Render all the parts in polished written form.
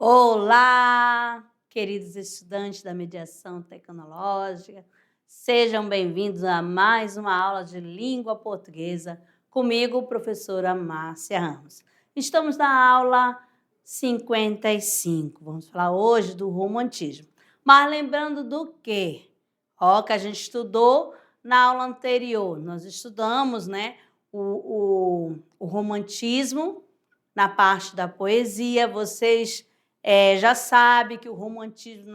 Olá, queridos estudantes da mediação tecnológica, sejam bem-vindos a mais uma aula de língua portuguesa comigo, professora Márcia Ramos. Estamos na aula 55, vamos falar hoje do romantismo. Mas lembrando do quê? Que a gente estudou na aula anterior, nós estudamos, né, o romantismo na parte da poesia. Vocês já sabe que o romantismo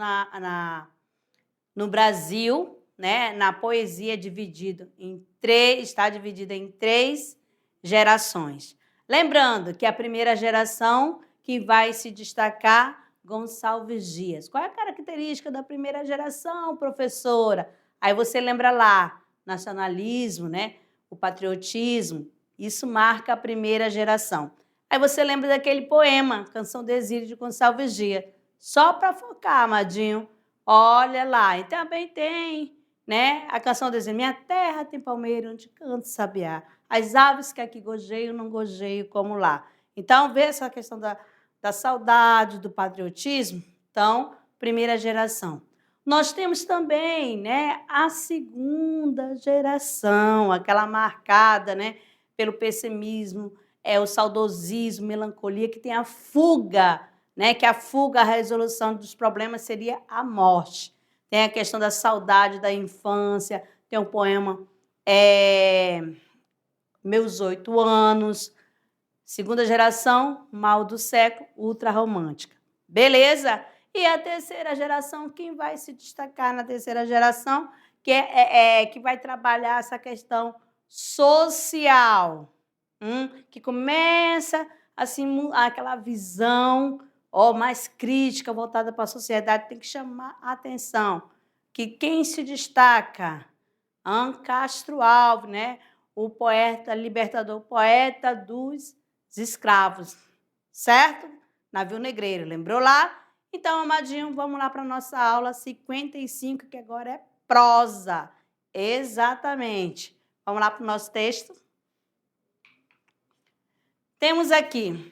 no Brasil, né, na poesia, está dividido em três gerações. Lembrando que a primeira geração que vai se destacar, Gonçalves Dias. Qual é a característica da primeira geração, professora? Aí você lembra lá, nacionalismo, né, o patriotismo, isso marca a primeira geração. Aí você lembra daquele poema, Canção de Exílio, de Gonçalves Dias. Só para focar, amadinho. Olha lá. E também tem, né, a Canção de Exílio. Minha terra tem palmeira onde canta sabiá. As aves que aqui gojeiam, não gojeiam como lá. Então, vê essa questão da saudade, do patriotismo. Então, primeira geração. Nós temos também, né, a segunda geração, aquela marcada, né, pelo pessimismo, o saudosismo, melancolia, que tem a fuga, né? Que a fuga, a resolução dos problemas seria a morte. Tem a questão da saudade da infância, tem um poema Meus 8 anos, segunda geração, Mal do Século, ultra romântica. Beleza? E a terceira geração, quem vai se destacar na terceira geração, que vai trabalhar essa questão social, que começa assim, aquela visão mais crítica, voltada para a sociedade, tem que chamar a atenção. Que quem se destaca? Castro Alves, né? O poeta libertador, poeta dos escravos, certo? Navio negreiro, lembrou lá? Então, amadinho, vamos lá para a nossa aula 55, que agora é prosa. Exatamente. Vamos lá para o nosso texto? Temos aqui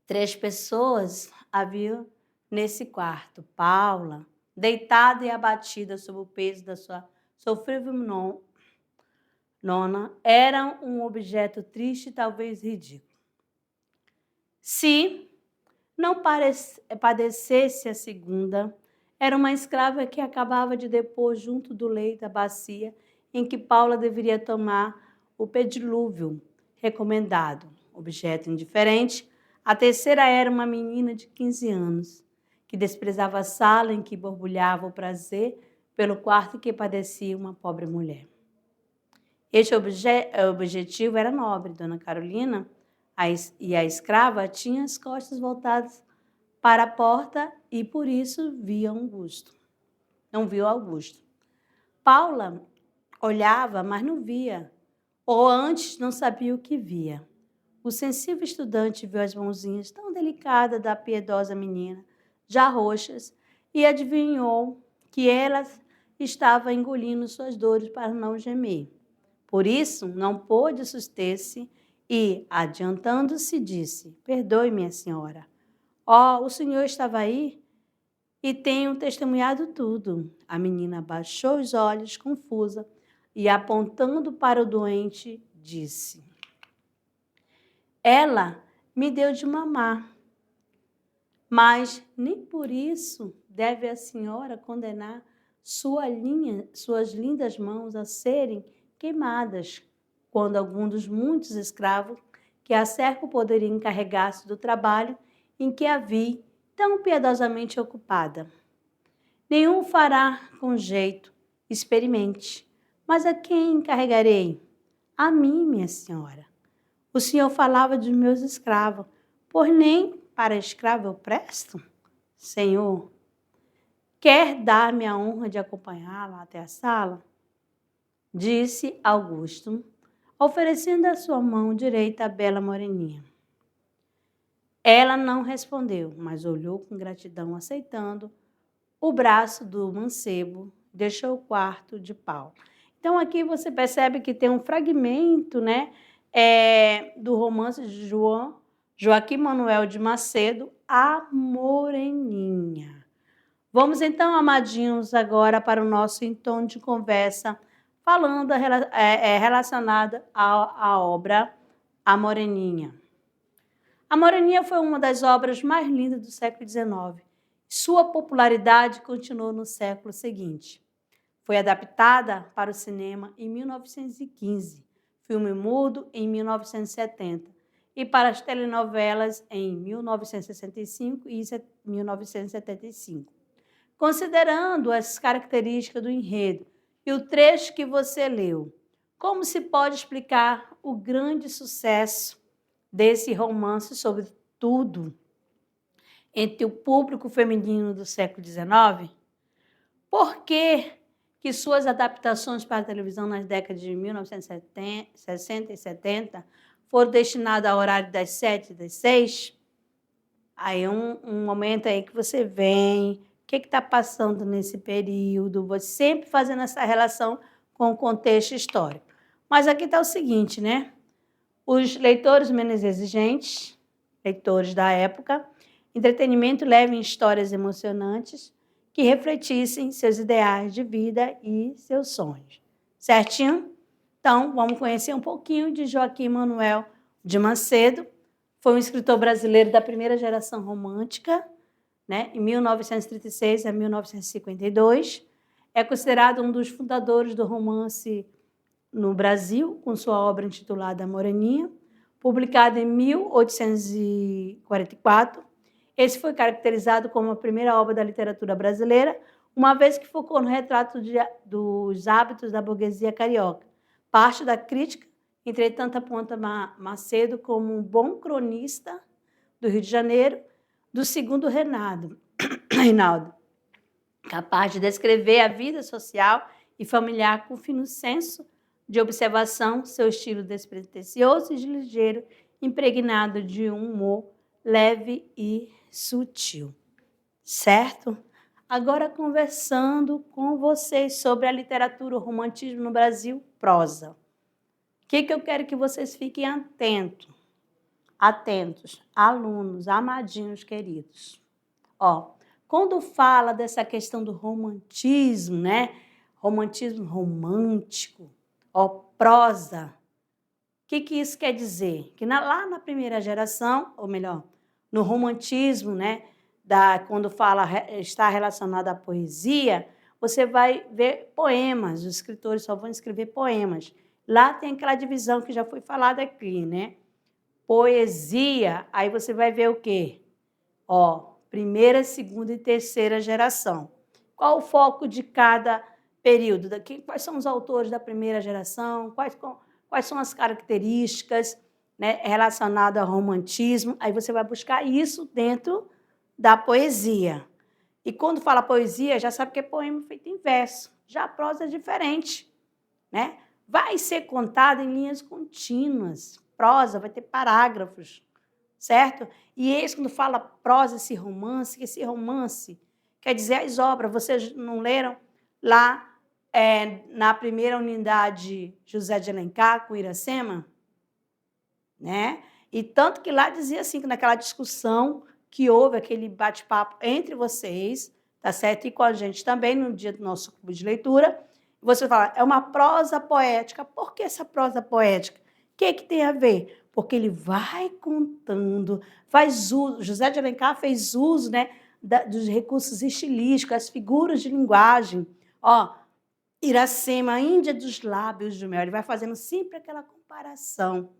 3 pessoas haviam nesse quarto. Paula, deitada e abatida sob o peso da sua sofrível nona, era um objeto triste e talvez ridículo. Se não padecesse a segunda, era uma escrava que acabava de depor junto do leito a bacia em que Paula deveria tomar o pedilúvio recomendado. Objeto indiferente, a terceira era uma menina de 15 anos, que desprezava a sala em que borbulhava o prazer pelo quarto que padecia uma pobre mulher. Este objetivo era nobre. Dona Carolina e a escrava tinham as costas voltadas para a porta e, por isso, não viu Augusto. Paula olhava, mas não via, ou antes não sabia o que via. O sensível estudante viu as mãozinhas tão delicadas da piedosa menina, já roxas, e adivinhou que ela estava engolindo suas dores para não gemer. Por isso, não pôde suster-se e, adiantando-se, disse: "Perdoe, minha senhora. O senhor estava aí e tenho testemunhado tudo." A menina baixou os olhos, confusa, e, apontando para o doente, disse: "Ela me deu de mamar, mas nem por isso deve a senhora condenar suas lindas mãos a serem queimadas, quando algum dos muitos escravos que a cercam poderia encarregar-se do trabalho em que a vi tão piedosamente ocupada. Nenhum fará com jeito, experimente. Mas a quem encarregarei? A mim, minha senhora. O senhor falava dos meus escravos, pois nem para escravo eu presto? Senhor, quer dar-me a honra de acompanhá-la até a sala?" Disse Augusto, oferecendo a sua mão direita à bela moreninha. Ela não respondeu, mas olhou com gratidão, aceitando o braço do mancebo, deixou o quarto de Paulo. Então, aqui você percebe que tem um fragmento, né, do romance de João Joaquim Manuel de Macedo, A Moreninha. Vamos então, amadinhos, agora para o nosso tom de conversa, falando relacionada à obra A Moreninha. A Moreninha foi uma das obras mais lindas do século XIX. Sua popularidade continuou no século seguinte. Foi adaptada para o cinema em 1915, filme mudo em 1970 e para as telenovelas em 1965 e 1975. Considerando as características do enredo e o trecho que você leu, como se pode explicar o grande sucesso desse romance, sobretudo entre o público feminino do século XIX? Por que suas adaptações para a televisão nas décadas de 1960 e 70 foram destinadas ao horário das 7 e das 6? Aí um momento aí que você vem, o que está passando nesse período, você sempre fazendo essa relação com o contexto histórico. Mas aqui está o seguinte, né? Os leitores menos exigentes, leitores da época, entretenimento leve em histórias emocionantes que refletissem seus ideais de vida e seus sonhos. Certinho? Então, vamos conhecer um pouquinho de Joaquim Manuel de Macedo. Foi um escritor brasileiro da primeira geração romântica, né, em 1936 a 1952. É considerado um dos fundadores do romance no Brasil, com sua obra intitulada A Moreninha, publicada em 1844. Esse foi caracterizado como a primeira obra da literatura brasileira, uma vez que focou no retrato dos hábitos da burguesia carioca. Parte da crítica, entretanto, aponta Macedo como um bom cronista do Rio de Janeiro do segundo Reinaldo, capaz de descrever a vida social e familiar com fino senso de observação, seu estilo despretensioso e ligeiro, impregnado de um humor leve e sutil. Certo? Agora, conversando com vocês sobre a literatura, o romantismo no Brasil, prosa. O que eu quero que vocês fiquem atentos, alunos, amadinhos queridos. Quando fala dessa questão do romantismo, né? Romantismo romântico, prosa, o que isso quer dizer? Que lá na primeira geração, ou melhor, no romantismo, né? Quando está relacionado à poesia, você vai ver poemas, os escritores só vão escrever poemas. Lá tem aquela divisão que já foi falada aqui, né? Poesia, aí você vai ver o quê? Primeira, segunda e terceira geração. Qual o foco de cada período? Quais são os autores da primeira geração? Quais são as características, né, relacionadas ao romantismo? Aí você vai buscar isso dentro da poesia. E quando fala poesia, já sabe que é poema feito em verso. Já a prosa é diferente, né? Vai ser contada em linhas contínuas. Prosa vai ter parágrafos, certo? E esse, quando fala prosa, esse romance quer dizer as obras. Vocês não leram lá na primeira unidade José de Alencar com Iracema? Né? E tanto que lá dizia assim, que naquela discussão que houve, aquele bate-papo entre vocês, tá certo? E com a gente também, no dia do nosso clube de leitura, você fala, é uma prosa poética. Por que essa prosa poética? O que tem a ver? Porque ele vai contando, faz uso, José de Alencar fez uso, né, dos recursos estilísticos, as figuras de linguagem. Iracema, a Índia dos lábios de mel, ele vai fazendo sempre aquela comparação.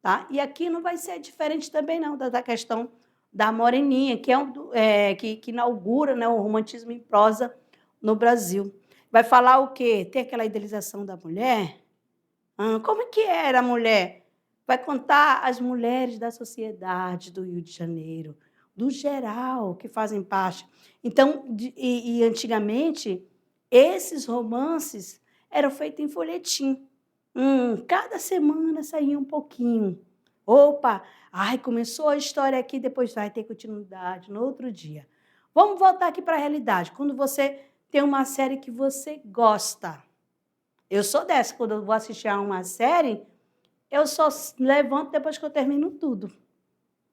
Tá? E aqui não vai ser diferente também, não, da questão da Moreninha, que inaugura, né, o romantismo em prosa no Brasil. Vai falar o quê? Tem aquela idealização da mulher? Como que era a mulher? Vai contar as mulheres da sociedade do Rio de Janeiro, do geral, que fazem parte. Então, antigamente, esses romances eram feitos em folhetim. Cada semana saía um pouquinho. Começou a história aqui, depois vai ter continuidade no outro dia. Vamos voltar aqui para a realidade. Quando você tem uma série que você gosta. Eu sou dessa, quando eu vou assistir a uma série, eu só levanto depois que eu termino tudo.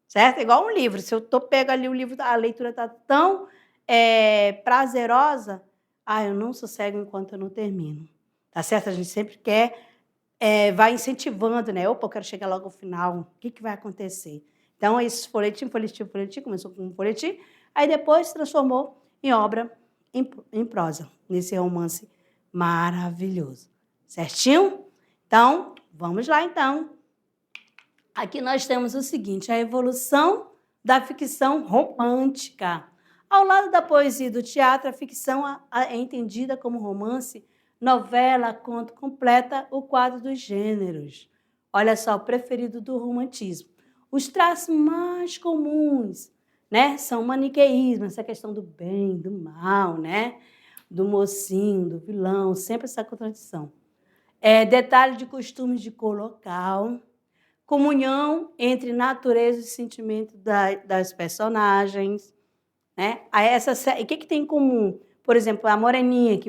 certo? É igual um livro. Se eu pego ali o livro, a leitura está tão prazerosa, eu não sossego enquanto eu não termino. Tá certo? A gente sempre quer, vai incentivando, né? Opa, eu quero chegar logo ao final. O que vai acontecer? Então, esse folhetim, começou com um folhetim, aí depois se transformou em obra, em prosa, nesse romance maravilhoso. Certinho? Então, vamos lá, então. Aqui nós temos o seguinte, a evolução da ficção romântica. Ao lado da poesia e do teatro, a ficção é entendida como romance, novela, conto, completa o quadro dos gêneros. Olha só, o preferido do romantismo. Os traços mais comuns, né, são o maniqueísmo, essa questão do bem, do mal, né, do mocinho, do vilão, sempre essa contradição. Detalhe de costumes de cor local, comunhão entre natureza e sentimento das personagens, né? E o que tem em comum? Por exemplo, a Moreninha, que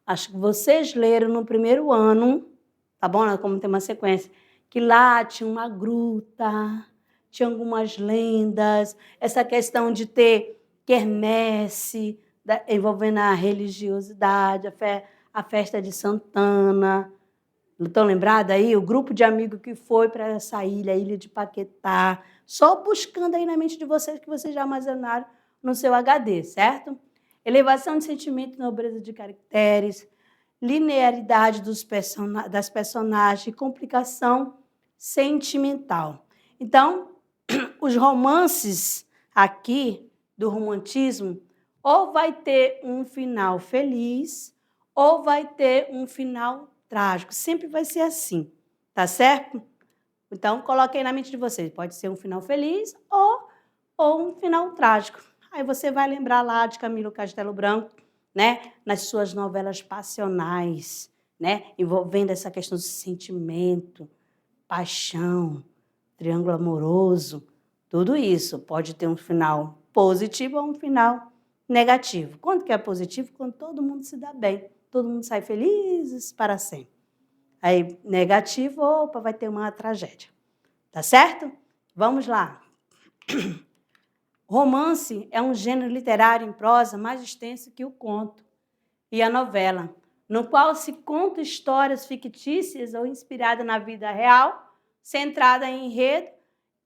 acho que vocês leram no primeiro ano, tá bom? Como tem uma sequência, que lá tinha uma gruta, tinha algumas lendas, essa questão de ter quermesse, envolvendo a religiosidade, a festa de Santana. Estão lembrados aí? O grupo de amigos que foi para essa ilha, a ilha de Paquetá, só buscando aí na mente de vocês, que vocês já armazenaram no seu HD, certo? Elevação de sentimento, nobreza de caracteres, linearidade das personagens, complicação sentimental. Então, os romances aqui do romantismo ou vai ter um final feliz ou vai ter um final trágico. Sempre vai ser assim, tá certo? Então, coloquei na mente de vocês. Pode ser um final feliz ou um final trágico. Aí você vai lembrar lá de Camilo Castelo Branco, né? Nas suas novelas passionais, né? Envolvendo essa questão do sentimento, paixão, triângulo amoroso, tudo isso pode ter um final positivo ou um final negativo. Quando que é positivo? Quando todo mundo se dá bem, todo mundo sai felizes para sempre. Aí, negativo, opa, vai ter uma tragédia. Tá certo? Vamos lá. Romance é um gênero literário em prosa mais extenso que o conto e a novela, no qual se conta histórias fictícias ou inspiradas na vida real, centrada em enredo,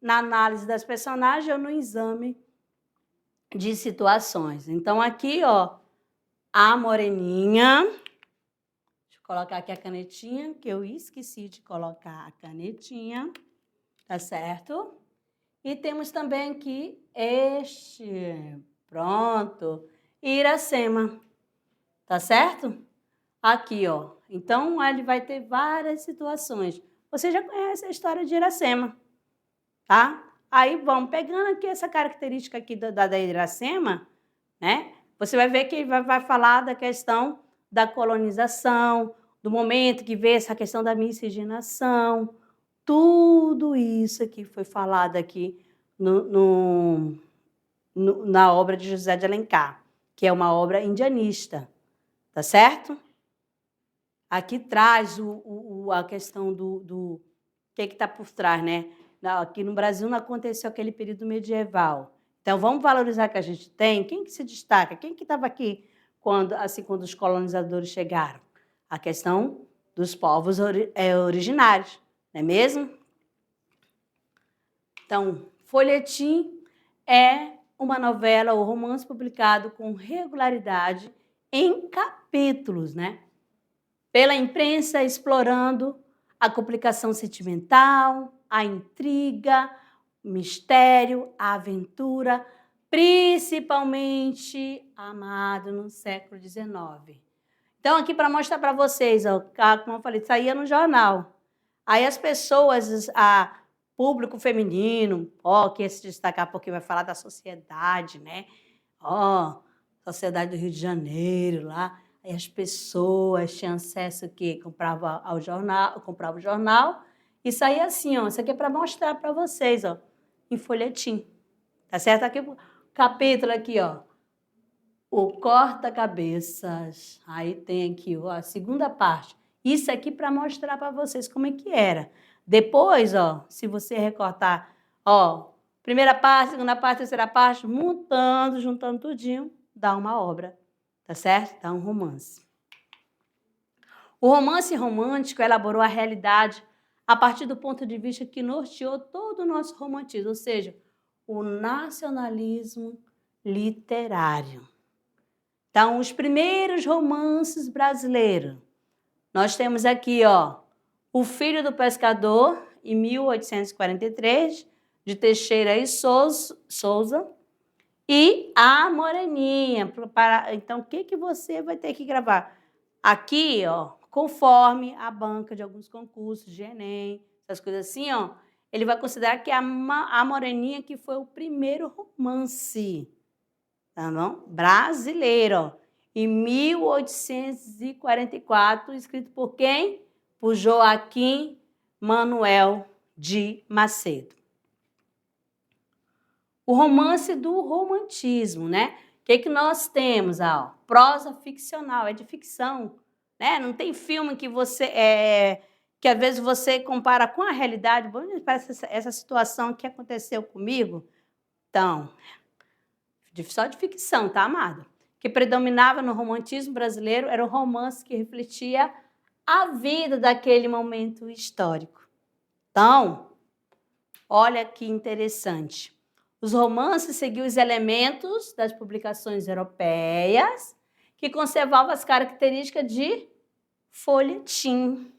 na análise das personagens ou no exame de situações. Então, aqui, ó, a Moreninha. Deixa eu colocar aqui a canetinha, que eu esqueci de colocar a canetinha. Tá certo? E temos também aqui pronto, Iracema. Tá certo? Aqui, ó. Então, ele vai ter várias situações. Você já conhece a história de Iracema, tá? Aí, vamos pegando aqui essa característica aqui da Iracema, né? Você vai ver que vai falar da questão da colonização, do momento que vê essa questão da miscigenação, tudo isso aqui foi falado aqui na obra de José de Alencar, que é uma obra indianista, tá certo? Aqui traz a questão do que está por trás, né? Aqui no Brasil não aconteceu aquele período medieval. Então, vamos valorizar o que a gente tem. Quem que se destaca? Quem que estava aqui quando os colonizadores chegaram? A questão dos povos originários, não é mesmo? Então, folhetim é uma novela ou romance publicado com regularidade em capítulos, né? Pela imprensa, explorando a complicação sentimental, a intriga, o mistério, a aventura, principalmente amado no século XIX. Então, aqui para mostrar para vocês, ó, como eu falei, saía no jornal. Aí as pessoas, público feminino, quer se destacar porque vai falar da sociedade, né? Sociedade do Rio de Janeiro, lá. Aí as pessoas tinham acesso que comprava o jornal e saía assim, ó. Isso aqui é para mostrar para vocês, ó, em folhetim. Tá certo? Aqui o capítulo aqui, ó. O corta-cabeças. Aí tem aqui a segunda parte. Isso aqui para mostrar para vocês como é que era. Depois, ó, se você recortar, ó, Primeira parte, segunda parte, terceira parte, montando, juntando tudinho, dá uma obra, tá certo? Dá um romance. O romance romântico elaborou a realidade a partir do ponto de vista que norteou todo o nosso romantismo, ou seja, o nacionalismo literário. Então, os primeiros romances brasileiros, nós temos aqui, ó, O Filho do Pescador, em 1843, de Teixeira e Souza, e A Moreninha. Então, o que você vai ter que gravar? Aqui, ó, conforme a banca de alguns concursos de Enem, essas coisas assim, ó, ele vai considerar que a Moreninha que foi o primeiro romance, tá bom? Brasileiro, ó, em 1844, escrito por quem? Por Joaquim Manuel de Macedo. O romance do romantismo, né? O que nós temos? Ó, prosa ficcional, é de ficção, né? Não tem filme que que às vezes você compara com a realidade. Bom, parece essa situação que aconteceu comigo. Então, só de ficção, tá, amado? Que predominava no romantismo brasileiro era o romance que refletia a vida daquele momento histórico. Então, olha que interessante. Os romances seguiam os elementos das publicações europeias, que conservavam as características de folhetim,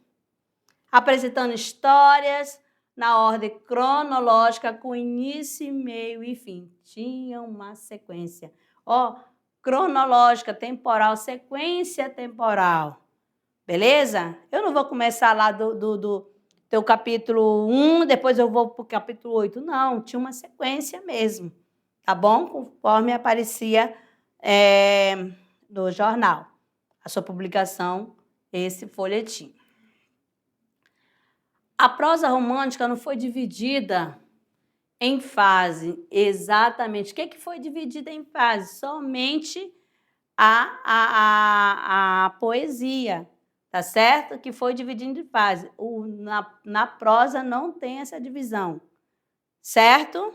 apresentando histórias na ordem cronológica, com início, meio e fim. Tinha uma sequência. Ó, cronológica, temporal, sequência temporal. Beleza? Eu não vou começar lá do teu capítulo 1, depois eu vou para o capítulo 8. Não, tinha uma sequência mesmo, tá bom? Conforme aparecia no jornal, a sua publicação, esse folhetim. A prosa romântica não foi dividida em fase, exatamente. O que foi dividida em fase? Somente a poesia. Tá certo? Que foi dividindo em fase. Na prosa não tem essa divisão, certo?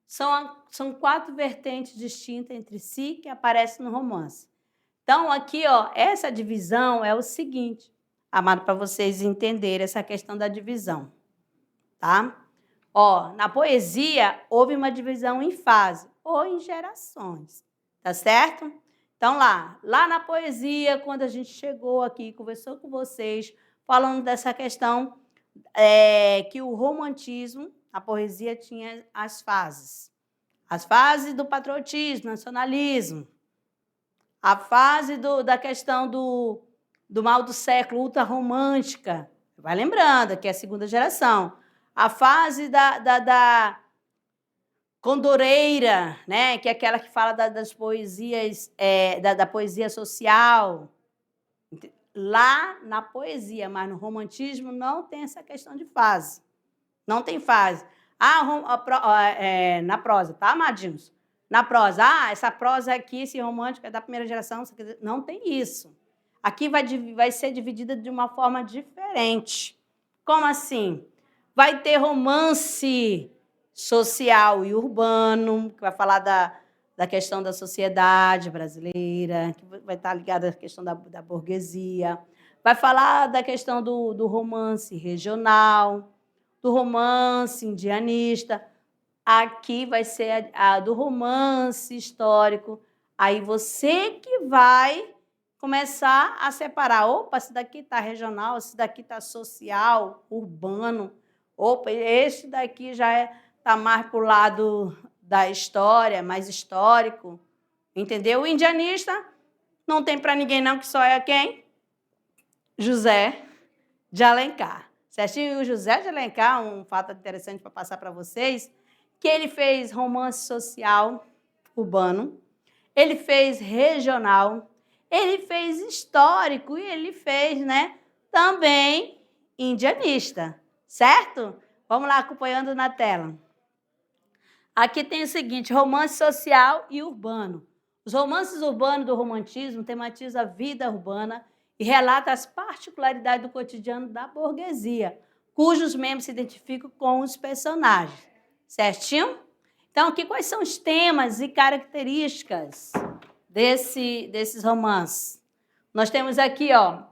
São 4 vertentes distintas entre si que aparecem no romance. Então, aqui, ó, essa divisão é o seguinte, amado, para vocês entenderem essa questão da divisão, tá? Ó, na poesia, houve uma divisão em fase ou em gerações, tá certo? Então, lá na poesia, quando a gente chegou aqui, conversou com vocês, falando dessa questão que o romantismo, a poesia tinha as fases. As fases do patriotismo, nacionalismo. A fase da questão do mal do século, ultrarromântica. Vai lembrando, que é a segunda geração. A fase da condoreira, né? Que é aquela que fala das poesias, da poesia social. Lá na poesia, mas no romantismo não tem essa questão de fase. Não tem fase. Na prosa, tá, amadinhos? Na prosa, essa prosa aqui, esse romântico é da primeira geração, não tem isso. Aqui vai ser dividida de uma forma diferente. Como assim? Vai ter romance social e urbano, que vai falar da questão da sociedade brasileira, que vai estar ligada à questão da burguesia. Vai falar da questão do romance regional, do romance indianista. Aqui vai ser a do romance histórico. Aí você que vai começar a separar. Opa, esse daqui está regional, esse daqui está social, urbano. Opa, esse daqui já está mais para o lado da história, mais histórico. Entendeu? O indianista não tem para ninguém não, que só é quem? José de Alencar. Certinho? O José de Alencar, um fato interessante para passar para vocês, que ele fez romance social urbano, ele fez regional, ele fez histórico e ele fez, né, também indianista, certo? Vamos lá, acompanhando na tela. Aqui tem o seguinte, romance social e urbano. Os romances urbanos do romantismo tematizam a vida urbana e relatam as particularidades do cotidiano da burguesia, cujos membros se identificam com os personagens. Certinho? Então, aqui quais são os temas e características desses romances? Nós temos aqui, ó,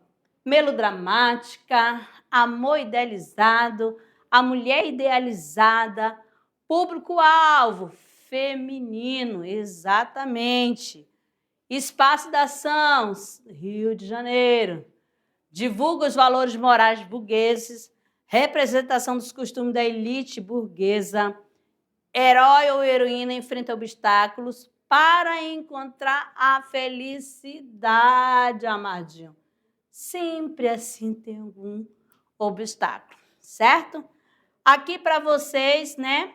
melodramática, amor idealizado, a mulher idealizada, público-alvo, feminino, exatamente. Espaço da ação, Rio de Janeiro. Divulga os valores morais burgueses, representação dos costumes da elite burguesa. Herói ou heroína enfrenta obstáculos para encontrar a felicidade, amadinho. Sempre assim tem algum obstáculo, certo? Aqui para vocês, né,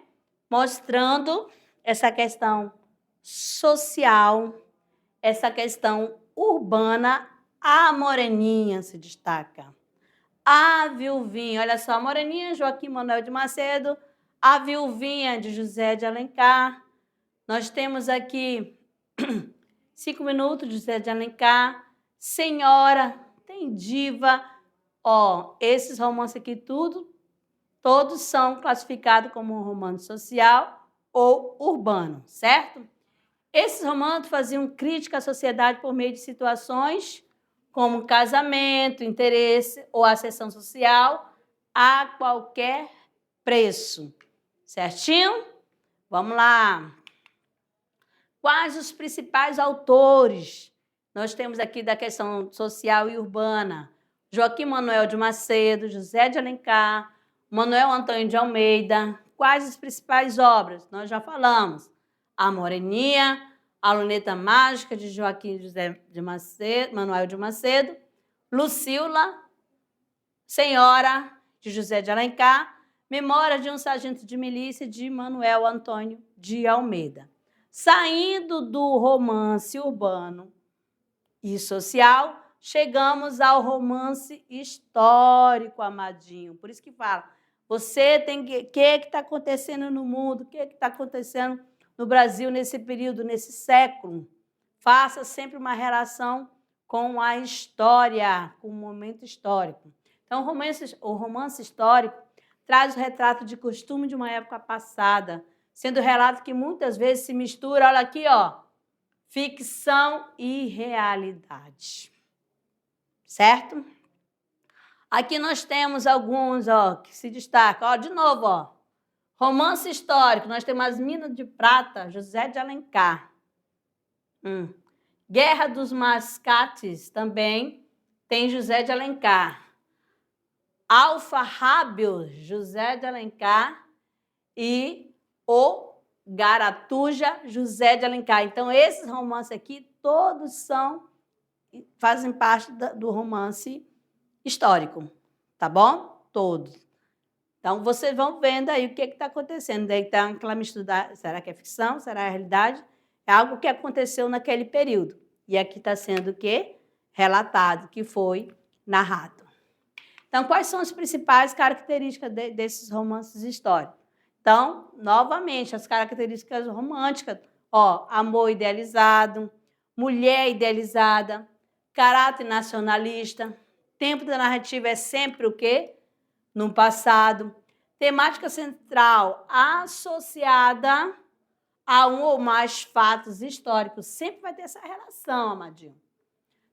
mostrando essa questão social, essa questão urbana, a Moreninha se destaca. A Viuvinha, olha só, a Moreninha, Joaquim Manuel de Macedo, a Viuvinha de José de Alencar. Nós temos aqui 5 minutos de José de Alencar, Senhora, tem Diva. Ó, esses romances aqui todos são classificados como um romance social ou urbano, certo? Esses romances faziam crítica à sociedade por meio de situações como casamento, interesse ou ascensão social a qualquer preço. Certinho? Vamos lá. Quais os principais autores? Nós temos aqui da questão social e urbana. Joaquim Manuel de Macedo, José de Alencar, Manuel Antônio de Almeida. Quais as principais obras? Nós já falamos. A Moreninha, a Luneta Mágica, de Joaquim José de Macedo, Manuel de Macedo, Lucila, Senhora, de José de Alencar, Memória de um Sargento de Milícia, de Manuel Antônio de Almeida. Saindo do romance urbano e social, chegamos ao romance histórico, amadinho. Por isso que fala, você tem que... O que está acontecendo no mundo? O que está acontecendo no Brasil nesse período, nesse século? Faça sempre uma relação com a história, com o momento histórico. Então, o romance histórico traz o retrato de costume de uma época passada, sendo relato que muitas vezes se mistura, olha aqui, ó, ficção e realidade. Certo? Aqui nós temos alguns, ó, que se destacam. Ó, de novo, ó, romance histórico, nós temos As Minas de Prata, José de Alencar. Guerra dos Mascates, também tem José de Alencar. Alfarrábio, José de Alencar, e O Garatuja, José de Alencar. Então, esses romances aqui, todos fazem parte do romance histórico, tá bom? Todos. Então, vocês vão vendo aí o que está acontecendo. Daí está aquela mistura, será que é ficção? Será a realidade? É algo que aconteceu naquele período. E aqui está sendo o quê? Relatado, que foi narrado. Então, quais são as principais características desses romances históricos? Então, novamente, as características românticas. Ó, amor idealizado, mulher idealizada, caráter nacionalista, tempo da narrativa é sempre o quê? No passado. Temática central associada a um ou mais fatos históricos. Sempre vai ter essa relação, amadinho.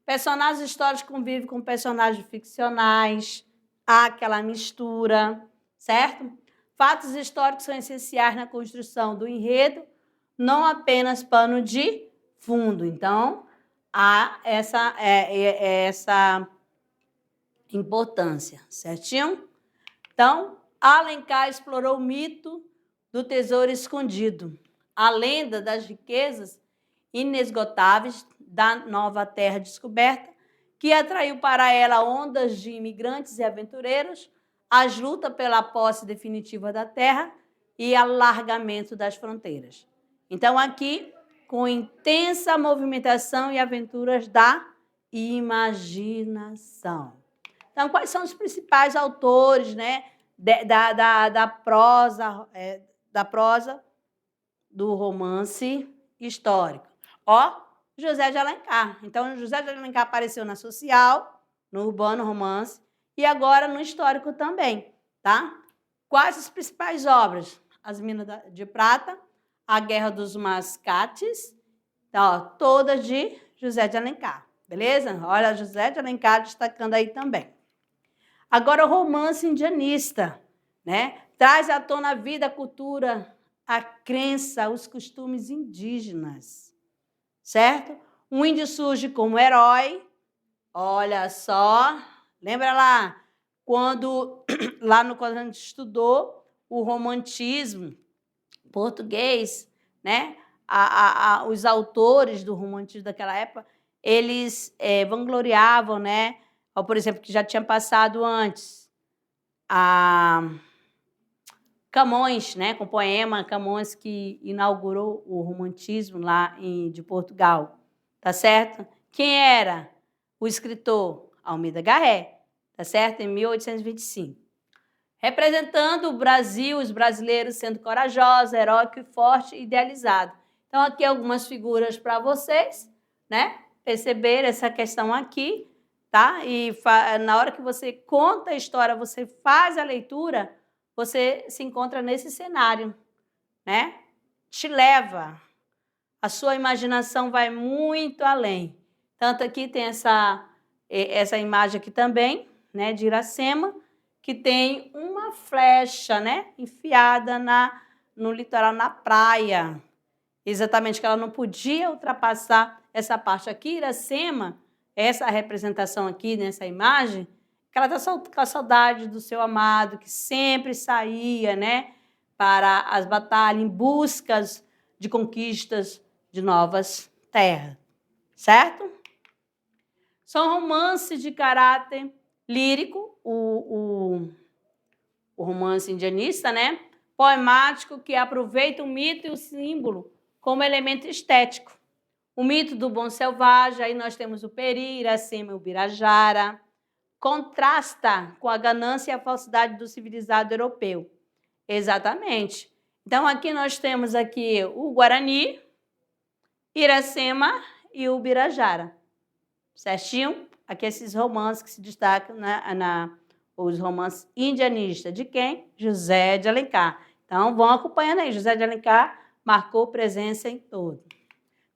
Personagens históricos convivem com personagens ficcionais, há aquela mistura, certo? Fatos históricos são essenciais na construção do enredo, não apenas pano de fundo. Então, há essa importância, certinho? Então, Alencar explorou o mito do tesouro escondido, a lenda das riquezas inesgotáveis da nova terra descoberta, que atraiu para ela ondas de imigrantes e aventureiros, as lutas pela posse definitiva da terra e alargamento das fronteiras. Então, aqui, com intensa movimentação e aventuras da imaginação. Então, quais são os principais autores, né, da prosa do romance histórico? Ó, José de Alencar. Então, José de Alencar apareceu na social, no urbano romance, e agora no histórico também, tá? Quais as principais obras? as Minas de Prata, a Guerra dos Mascates, então, ó, todas de José de Alencar, beleza? Olha, José de Alencar destacando aí também. Agora, o romance indianista, né? Traz à tona a vida, a cultura, a crença, os costumes indígenas, certo? O índio surge como herói, olha só, lembra lá, quando a gente estudou o romantismo português, né? Os autores do romantismo daquela época, eles vangloriavam, né? Por exemplo, que já tinha passado antes, a Camões, né? Com o poema Camões, que inaugurou o romantismo lá de Portugal, tá certo? Quem era o escritor? Almeida Garré, tá certo? Em 1825. Representando o Brasil, os brasileiros sendo corajosos, heróico e forte, idealizado. Então, aqui algumas figuras para vocês, né? Perceber essa questão aqui, tá? E na hora que você conta a história, você faz a leitura, você se encontra nesse cenário, né? Te leva. A sua imaginação vai muito além. Tanto aqui tem essa imagem aqui também, né? De Iracema, que tem uma flecha, né, enfiada no litoral, na praia. Exatamente, que ela não podia ultrapassar essa parte aqui. Iracema, essa representação aqui, nessa imagem, que ela está com a saudade do seu amado, que sempre saía, né, para as batalhas, em busca de conquistas de novas terras, certo? São romances de caráter lírico, o romance indianista, né? Poemático, que aproveita o mito e o símbolo como elemento estético. O mito do bom selvagem, aí nós temos o Peri, Iracema e o Birajara, contrasta com a ganância e a falsidade do civilizado europeu. Exatamente. Então, aqui nós temos aqui o Guarani, Iracema e o Birajara. Certinho? Aqui esses romances que se destacam os romances indianistas. De quem? José de Alencar. Então, vão acompanhando aí. José de Alencar marcou presença em todo.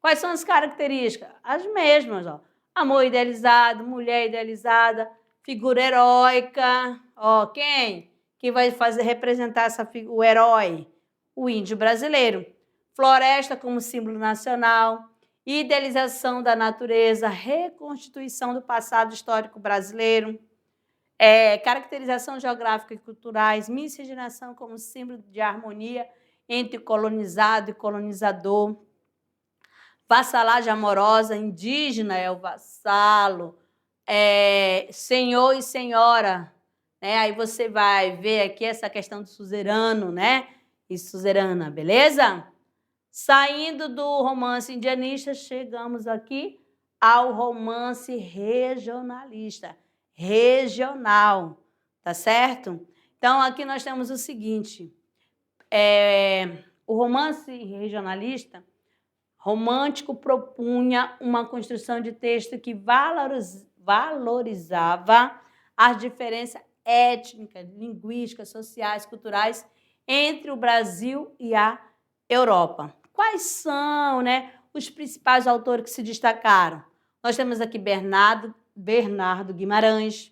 Quais são as características? As mesmas, ó. Amor idealizado, mulher idealizada, figura heróica. Ó, quem? Que vai representar o herói? O índio brasileiro. Floresta como símbolo nacional. Idealização da natureza, reconstituição do passado histórico brasileiro, caracterização geográfica e culturais, miscigenação como símbolo de harmonia entre colonizado e colonizador, vassalagem amorosa, indígena é o vassalo, senhor e senhora, né? Aí você vai ver aqui essa questão do suzerano, né? E suzerana, beleza? Saindo do romance indianista, chegamos aqui ao romance regionalista, regional, tá certo? Então, aqui nós temos o seguinte, o romance regionalista, romântico, propunha uma construção de texto que valorizava as diferenças étnicas, linguísticas, sociais, culturais entre o Brasil e a Europa. Quais são, né, os principais autores que se destacaram? Nós temos aqui Bernardo Guimarães,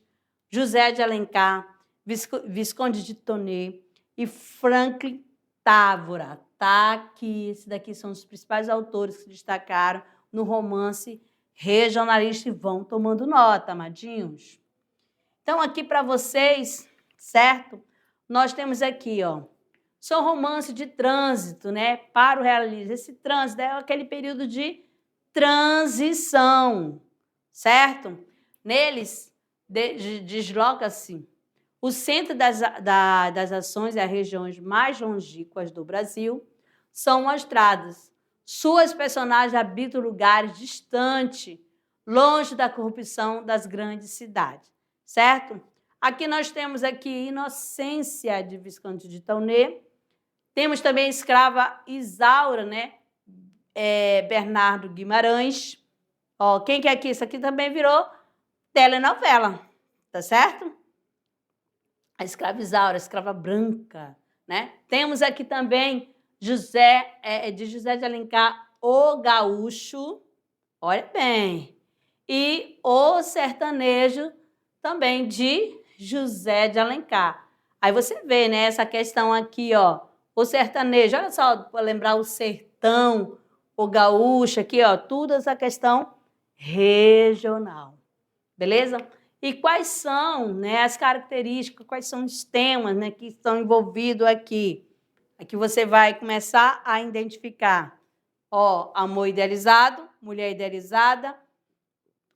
José de Alencar, Visconde de Tonê e Franklin Távora. Tá aqui, esses daqui são os principais autores que se destacaram no romance regionalista e vão tomando nota, amadinhos. Então, aqui para vocês, certo? Nós temos aqui, ó, são romances de trânsito, né, para o realismo. Esse trânsito é aquele período de transição, certo? Neles, desloca-se o centro das ações e as regiões mais longínquas do Brasil são mostradas. Suas personagens habitam lugares distantes, longe da corrupção das grandes cidades, certo? Aqui nós temos aqui Inocência, de Visconde de Tonê. Temos também a escrava Isaura, né? Bernardo Guimarães. Ó, quem que é aqui? Isso aqui também virou telenovela, tá certo? A escrava Isaura, a escrava branca, né? Temos aqui também José de Alencar, o Gaúcho, olha bem, e o Sertanejo também de José de Alencar. Aí você vê, né, essa questão aqui, ó, o sertanejo, olha só, para lembrar o sertão, o gaúcho aqui, ó, tudo essa questão regional, beleza? E quais são, né, as características, quais são os temas, né, que estão envolvidos aqui? Aqui você vai começar a identificar, ó, amor idealizado, mulher idealizada,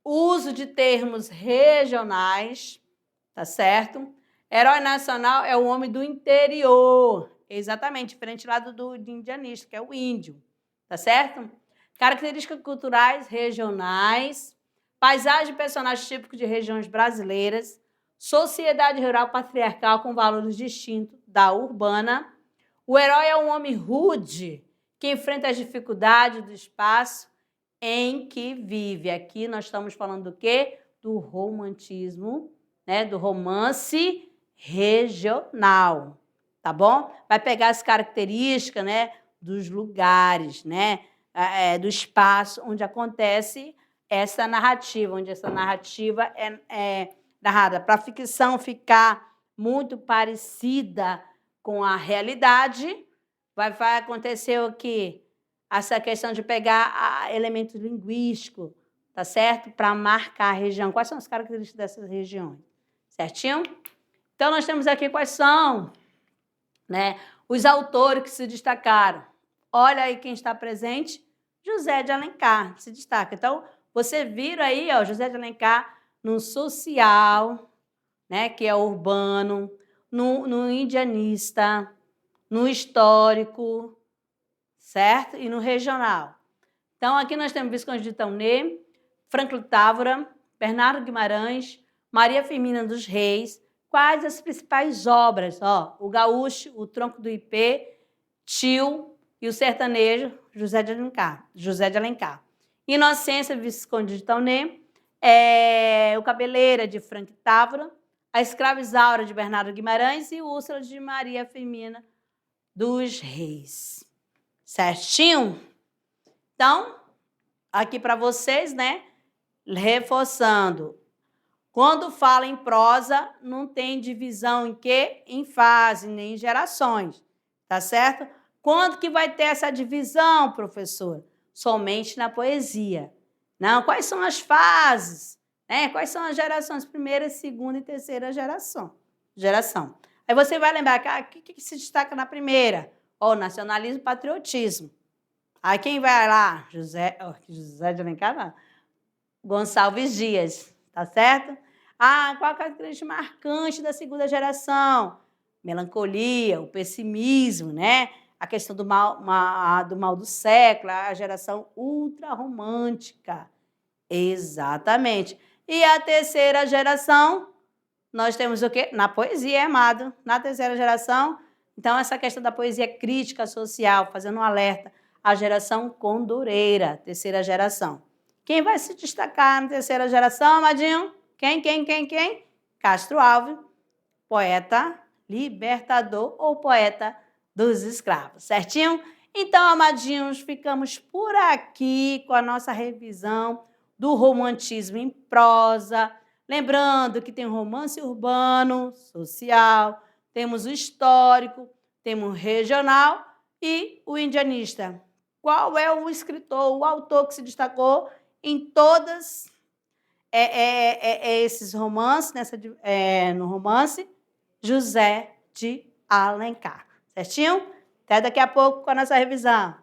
uso de termos regionais, tá certo? Herói nacional é o homem do interior, exatamente, diferente lá do indianista, que é o índio, tá certo? Características culturais regionais, paisagem e personagens típicos de regiões brasileiras, sociedade rural patriarcal com valores distintos da urbana. O herói é um homem rude que enfrenta as dificuldades do espaço em que vive. Aqui nós estamos falando do quê? Do romantismo, né? Do romance regional, tá bom? Vai pegar as características, né? Dos lugares, né? Do espaço onde acontece essa narrativa, onde essa narrativa é narrada. Para a ficção ficar muito parecida com a realidade, vai acontecer o quê? Essa questão de pegar elementos linguísticos, tá certo? Para marcar a região. Quais são as características dessas regiões? Certinho? Então, nós temos aqui quais são, né, os autores que se destacaram. Olha aí quem está presente, José de Alencar se destaca. Então, você vira aí, ó, José de Alencar no social, né, que é urbano, no indianista, no histórico, certo? E no regional. Então, aqui nós temos Visconde de Taunet, Franklin Távora, Bernardo Guimarães, Maria Firmina dos Reis. Quais as principais obras? Ó, o Gaúcho, o Tronco do Ipê, Tio e o Sertanejo, José de Alencar. Inocência, Visconde de Taunet, o Cabeleira, de Franklin Távora, a Escrava Isaura, de Bernardo Guimarães e Úrsula, de Maria Firmina dos Reis. Certinho? Então, aqui para vocês, né? Reforçando. Quando fala em prosa, não tem divisão em quê? Em fase, nem em gerações. Tá certo? Quando que vai ter essa divisão, professor? Somente na poesia. Não, quais são as fases? Né? Quais são as gerações? Primeira, segunda e terceira geração. Aí você vai lembrar que o que se destaca na primeira? O nacionalismo e patriotismo. Aí quem vai lá? José de Alencar, não. Gonçalves Dias, tá certo? Qual a característica marcante da segunda geração? Melancolia, o pessimismo, né? A questão do mal do século, a geração ultrarromântica. Exatamente. E a terceira geração, nós temos o quê? Na poesia, amado. Na terceira geração, então, essa questão da poesia crítica social, fazendo um alerta à geração condoreira, terceira geração. Quem vai se destacar na terceira geração, amadinho? Quem? Castro Alves, poeta libertador ou poeta dos escravos, certinho? Então, amadinhos, ficamos por aqui com a nossa revisão do romantismo em prosa. Lembrando que tem o romance urbano, social, temos o histórico, temos o regional e o indianista. Qual é o escritor, o autor que se destacou em todas esses romances, no romance? José de Alencar. Certinho? Até daqui a pouco com a nossa revisão.